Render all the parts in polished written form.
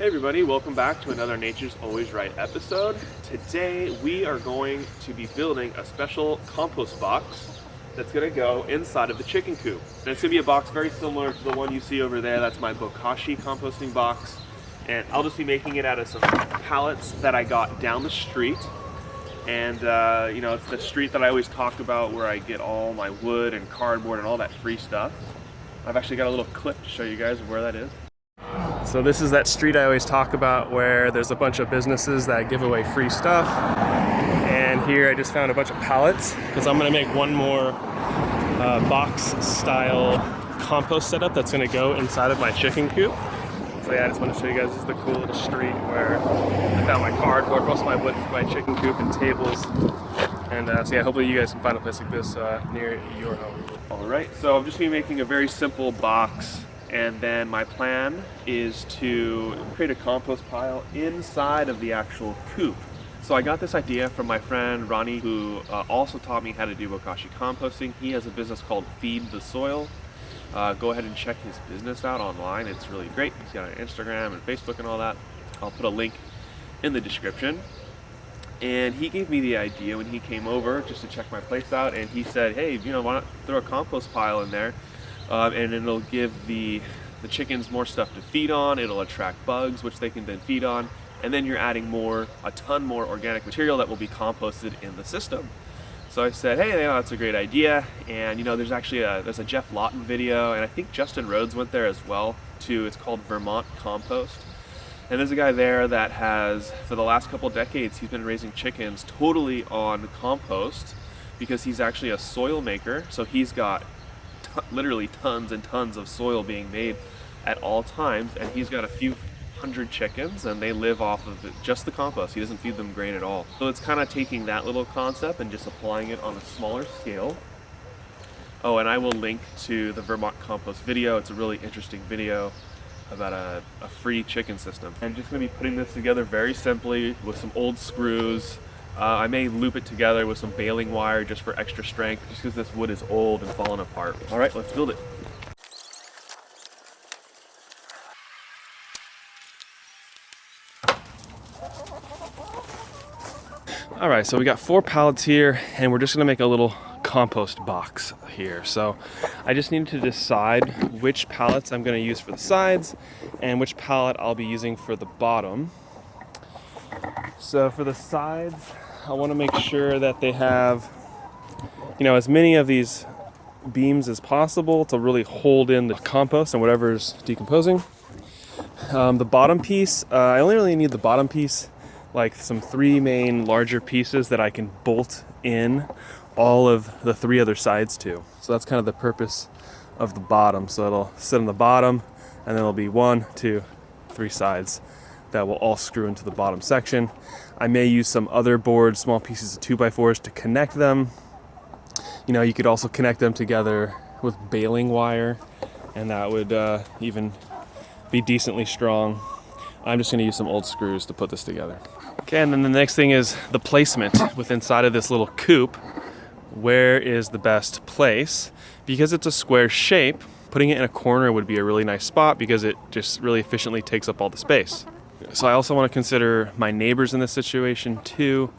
Hey everybody, welcome back to another Nature's Always Right episode. Today we are going to be building a special compost box that's going to go inside of the chicken coop. And it's going to be a box very similar to the one you see over there. That's my bokashi composting box. And I'll just be making it out of some pallets that I got down the street. And it's the street that I always talk about where I get all my wood and cardboard and all that free stuff. I've actually got a little clip to show you guys where that is. So this is that street I always talk about where there's a bunch of businesses that give away free stuff. And here I just found a bunch of pallets because I'm going to make one more box style compost setup that's going to go inside of my chicken coop. So yeah, I just want to show you guys, this is the cool little street where I found my cardboard, most of my wood for my chicken coop and tables. And so yeah, hopefully you guys can find a place like this near your home. Alright, so I'm just going to be making a very simple box. And then my plan is to create a compost pile inside of the actual coop. So I got this idea from my friend Ronnie, who also taught me how to do bokashi composting. He has a business called Feed the Soil. Go ahead and check his business out online. It's really great. He's got an Instagram and Facebook and all that. I'll put a link in the description. And he gave me the idea when he came over just to check my place out. And he said, hey, why not throw a compost pile in there? And it'll give the chickens more stuff to feed on. It'll attract bugs, which they can then feed on. And then you're adding a ton more organic material that will be composted in the system. So I said, hey, that's a great idea. And there's actually there's a Jeff Lawton video, and I think Justin Rhodes went there as well too. It's called Vermont Compost. And there's a guy there that has, for the last couple decades, he's been raising chickens totally on compost because he's actually a soil maker. So he's got literally tons and tons of soil being made at all times, and he's got a few hundred chickens and they live off of just the compost. He doesn't feed them grain at all. So it's kind of taking that little concept and just applying it on a smaller scale. Oh, and I will link to the Vermont Compost video. It's a really interesting video about a free chicken system. I'm just going to be putting this together very simply with some old screws. I may loop it together with some baling wire just for extra strength, just because this wood is old and falling apart. All right, let's build it. All right, so we got 4 pallets here, and we're just gonna make a little compost box here. So I just need to decide which pallets I'm gonna use for the sides and which pallet I'll be using for the bottom. So for the sides, I want to make sure that they have, as many of these beams as possible to really hold in the compost and whatever's decomposing. The bottom piece, I only really need the bottom piece, like some 3 main larger pieces that I can bolt in all of the 3 other sides to. So that's kind of the purpose of the bottom. So it'll sit on the bottom, and then there'll be 1, 2, 3 sides that will all screw into the bottom section. I may use some other boards, small pieces of 2x4s to connect them. You could also connect them together with baling wire, and that would even be decently strong. I'm just gonna use some old screws to put this together. Okay, and then the next thing is the placement within inside of this little coop. Where is the best place? Because it's a square shape, putting it in a corner would be a really nice spot because it just really efficiently takes up all the space. So I also want to consider my neighbors in this situation too.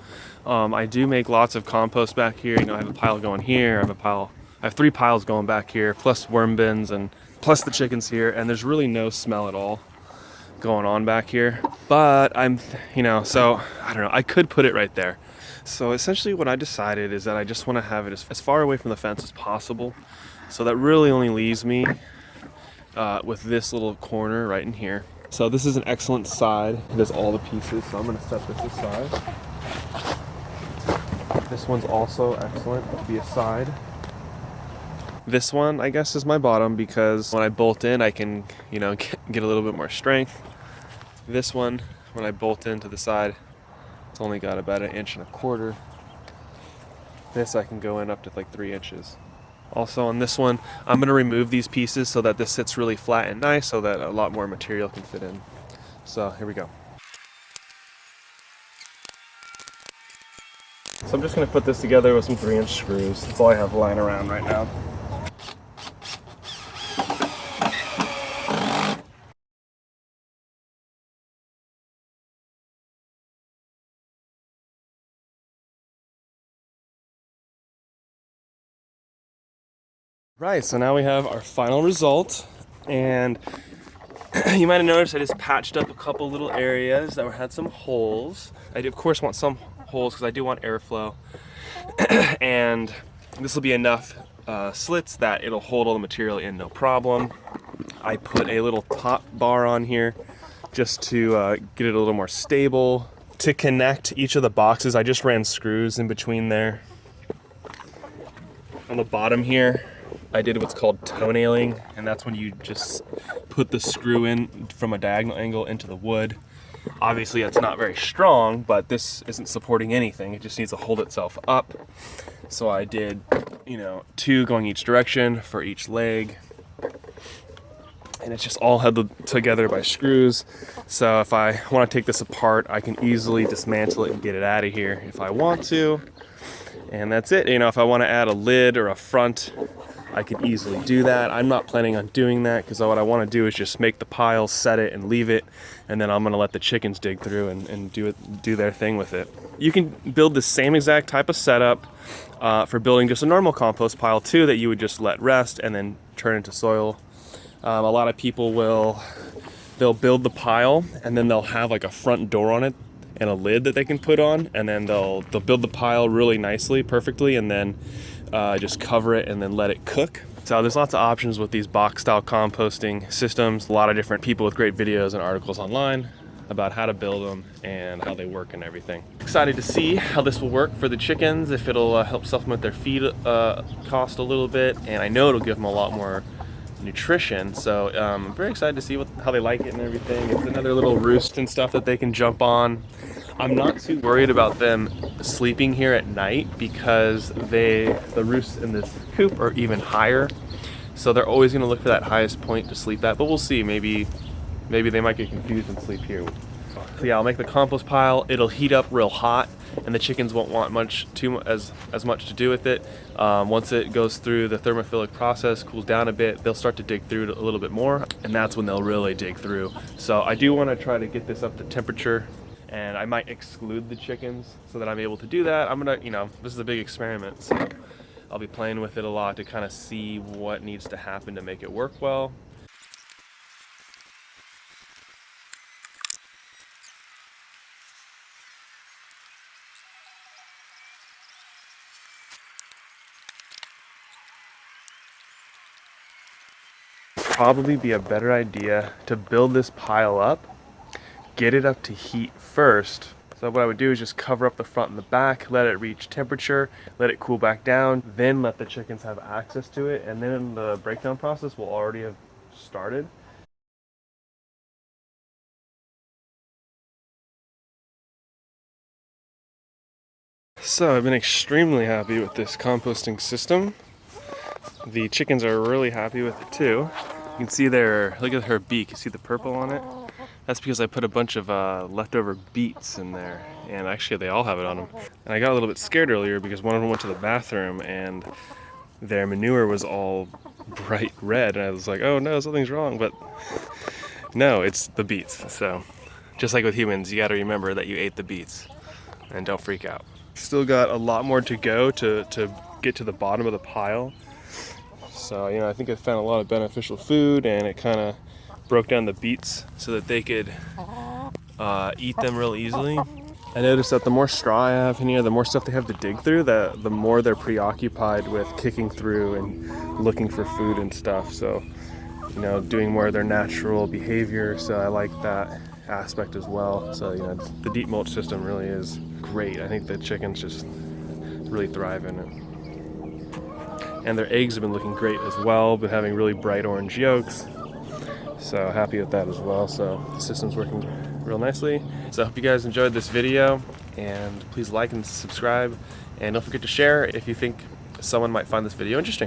I do make lots of compost back here. I have a pile going here. I have 3 piles going back here, plus worm bins and plus the chickens here. And there's really no smell at all going on back here. But so I don't know. I could put it right there. So essentially what I decided is that I just want to have it as far away from the fence as possible. So that really only leaves me with this little corner right in here. So this is an excellent side. It has all the pieces, so I'm going to set this aside. This one's also excellent to be a side. This one, I guess, is my bottom because when I bolt in, I can, get a little bit more strength. This one, when I bolt into the side, it's only got about 1.25 inches. This I can go in up to like 3 inches. Also on this one, I'm going to remove these pieces so that this sits really flat and nice so that a lot more material can fit in. So here we go. So I'm just going to put this together with some 3-inch screws. That's all I have lying around right now. Right, so now we have our final result, and you might have noticed I just patched up a couple little areas that had some holes. I do, of course, want some holes because I do want airflow, and this will be enough slits that it'll hold all the material in no problem. I put a little top bar on here just to get it a little more stable. To connect each of the boxes, I just ran screws in between there. On the bottom here, I did what's called toenailing, and that's when you just put the screw in from a diagonal angle into the wood. Obviously, it's not very strong, but this isn't supporting anything. It just needs to hold itself up. So I did, 2 going each direction for each leg. And it's just all held together by screws. So if I want to take this apart, I can easily dismantle it and get it out of here if I want to. And that's it. If I want to add a lid or a front, I can easily do that. I'm not planning on doing that because what I want to do is just make the pile, set it, and leave it. And then I'm going to let the chickens dig through and do their thing with it. You can build the same exact type of setup for building just a normal compost pile too, that you would just let rest and then turn into soil. A lot of people they'll build the pile and then they'll have like a front door on it and a lid that they can put on, and then they'll build the pile really nicely, perfectly, and then just cover it and then let it cook. So there's lots of options with these box style composting systems. A lot of different people with great videos and articles online about how to build them and how they work and everything. Excited to see how this will work for the chickens, if it'll help supplement their feed cost a little bit, and I know it'll give them a lot more nutrition. So I'm very excited to see how they like it and everything. It's another little roost and stuff that they can jump on. I'm not too worried about them sleeping here at night because the roosts in this coop are even higher. So they're always going to look for that highest point to sleep at, but we'll see. Maybe they might get confused and sleep here. So yeah, I'll make the compost pile. It'll heat up real hot, and the chickens won't want as much to do with it. Once it goes through the thermophilic process, cools down a bit, they'll start to dig through it a little bit more, and that's when they'll really dig through. So I do want to try to get this up to temperature, and I might exclude the chickens so that I'm able to do that. I'm gonna, this is a big experiment, so I'll be playing with it a lot to kind of see what needs to happen to make it work well. Probably be a better idea to build this pile up, get it up to heat first. So what I would do is just cover up the front and the back, let it reach temperature, let it cool back down, then let the chickens have access to it, and then the breakdown process will already have started. So I've been extremely happy with this composting system. The chickens are really happy with it too. You can see look at her beak, you see the purple on it? That's because I put a bunch of leftover beets in there, and actually they all have it on them. And I got a little bit scared earlier because one of them went to the bathroom and their manure was all bright red, and I was like, oh no, something's wrong, but no, it's the beets. So just like with humans, you gotta remember that you ate the beets and don't freak out. Still got a lot more to go to get to the bottom of the pile. So, I think I found a lot of beneficial food, and it kind of broke down the beets so that they could eat them real easily. I noticed that the more straw I have in here, the more stuff they have to dig through, the more they're preoccupied with kicking through and looking for food and stuff. So, doing more of their natural behavior. So I like that aspect as well. So, the deep mulch system really is great. I think the chickens just really thrive in it. And their eggs have been looking great as well, but having really bright orange yolks. So happy with that as well. So the system's working real nicely. So I hope you guys enjoyed this video, and please like and subscribe, and don't forget to share if you think someone might find this video interesting.